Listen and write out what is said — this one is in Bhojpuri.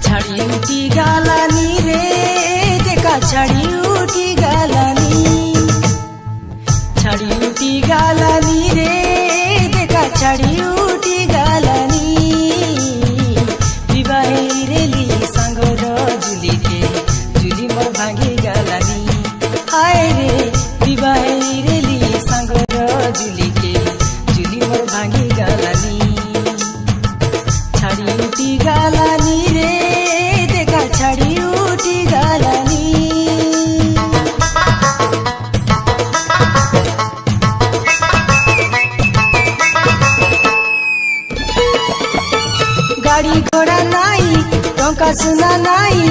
छाड़ी उठी गालानी रे देखा छाड़ी उठी गालानी, छाड़ी उठी गालानी रे देखा छाड़ी उठी गालानी। विवाही रेली सांगोर जुली के जुली मोर भागी गालानी। हाय रे विवाही रेली सांगोर जुली के जुली मोर भागी गालानी। छाड़ी उठी गालानी रे देखा छाड़ी उठी गालानी। गाड़ी घोड़ा नाई टंका सुना नाई